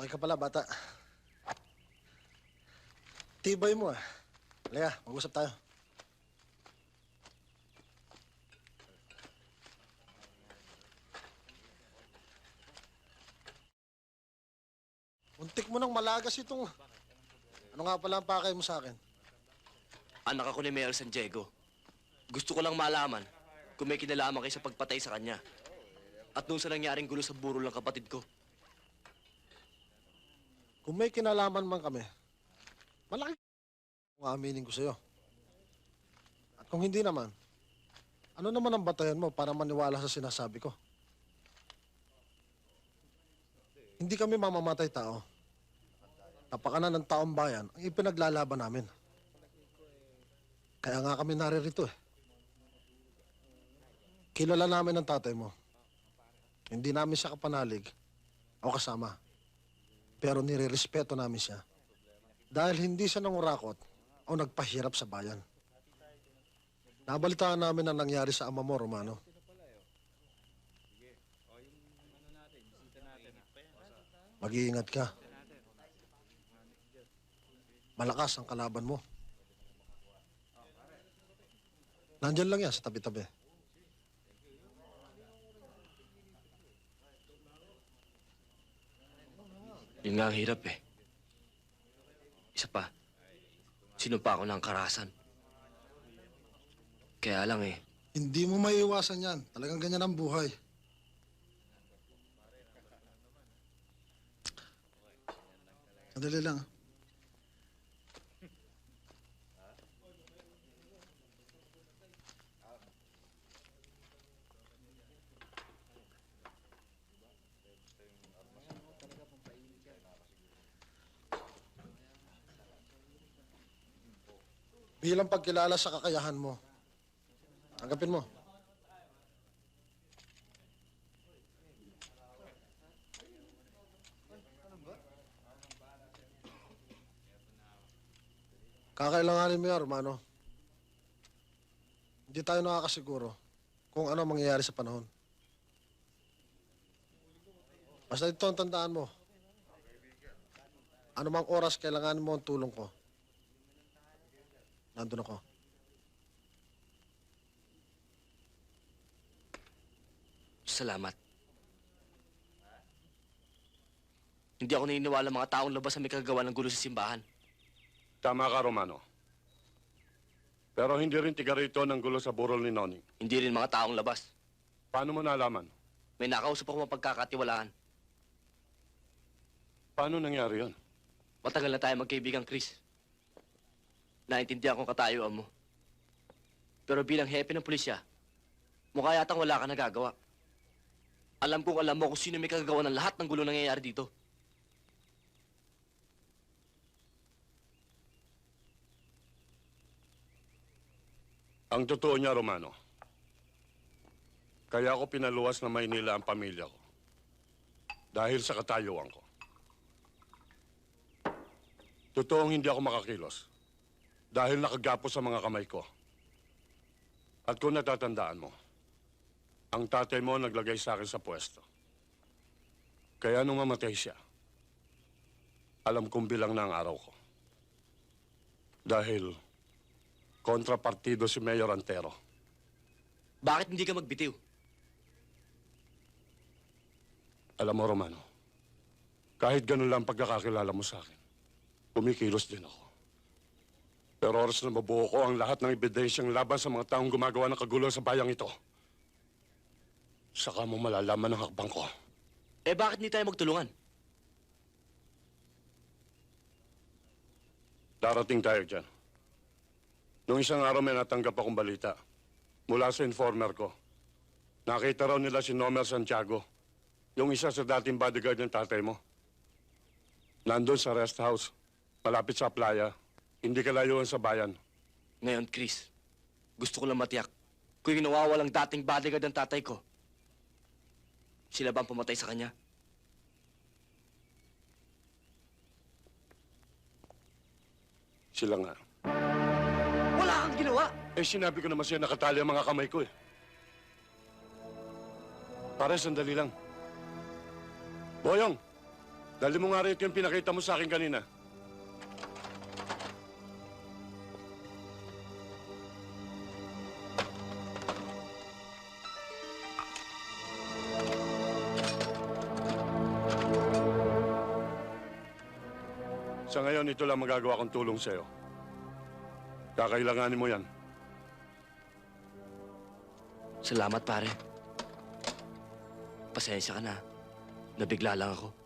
Okay ka pala, bata. Tibay mo ah. Halika, mag-usap tayo. Muntik mo nang malagas itong... Ano nga pala ang pakay mo sa akin? Anak ako ni Mayor San Diego. Gusto ko lang malaman kung may kinalaman kayo sa pagpatay sa kanya. At nung sa nangyaring gulo sa burol ng kapatid ko. Kung may kinalaman man kami, malaki kung aminin ko sa'yo. At kung hindi naman, ano naman ang batayan mo para maniwala sa sinasabi ko? Hindi kami mamamatay tao. Napakanan ng taong bayan ang ipinaglalaban namin. Kaya nga kami naririto eh. Kilala namin ang tatay mo. Hindi namin siya kapanalig o kasama. Pero nire-respeto namin siya. Dahil hindi siya nangurakot o nagpahirap sa bayan. Nabalitaan namin ang nangyari sa ama mo, Romano. Mag-iingat ka. Malakas ang kalaban mo. Nandyan lang yan sa tabi-tabi. Yun nga ang hirap eh. Isa pa, sinumpa ako ng karahasan. Kaya lang eh, Hindi mo maiiwasan yan. Talagang ganyan ang buhay. Sandali lang. Bilang pagkilala sa kakayahan mo, tanggapin mo. Kakailanganin mo yan, Romano. Hindi tayo nakakasiguro kung ano mangyayari sa panahon. Basta ito ang tandaan mo. Ano mang oras kailanganin mo ang tulong ko, nandun ako. salamat. Hindi ako naniniwala mga taong labas na may kagagawa ng gulo sa simbahan. Tama ka, Romano. Pero hindi rin tiga rito ng gulo sa burol ni Noning. Hindi rin mga taong labas. Paano mo nalaman? May nakausap ako mapagkakatiwalaan. Paano nangyari yun? Matagal na tayo magkaibigang Chris. Naintindihan kong katayuan mo. Pero bilang hepe ng pulisya, mukha yatang wala ka nagagawa. Alam kong alam mo kung sino may kagagawa ng lahat ng gulo nangyayari dito. Ang totoo niya, Romano, kaya ako pinaluwas na Maynila ang pamilya ko. Dahil sa katayuan ko. Totoong hindi ako makakilos. Dahil nakagapos sa mga kamay ko. At kung natatandaan mo, ang tatay mo naglagay sa akin sa pwesto. Kaya nung mamatay siya, alam kong bilang na ang araw ko. Dahil kontrapartido si Mayor Antero. Bakit hindi ka magbitiw? Alam mo, Romano, kahit ganun lang pagkakakilala mo sa akin, kumikilos din ako. Pero oras na mabuo ko ang lahat ng ebidensyang laban sa mga taong gumagawa ng kagulo sa bayang ito. Saka mo malalaman ang hakbang ko. Eh bakit hindi tayo magtulungan? Darating tayo dyan. Nung isang araw may natanggap akong balita mula sa informer ko. Nakita raw nila si Nomer Santiago, yung isa sa dating bodyguard ng tatay mo. Nandun sa rest house, malapit sa playa, hindi kalayuan sa bayan. Ngayon, Chris, gusto ko lang matiyak kung yung nawawalang dating bodyguard ng tatay ko, sila ba ang pumatay sa kanya? Sila nga. Wala kang ginawa! Eh, sinabi ko naman siya nakatali ang mga kamay ko eh. Pare, sandali lang. Boyong, dali mo nga rito yung pinakita mo sa akin kanina. Sa ngayon, ito lang magagawa kong tulong sa'yo. Kakailanganin mo yan. Salamat, pare. Pasensya ka na. Nabigla lang ako.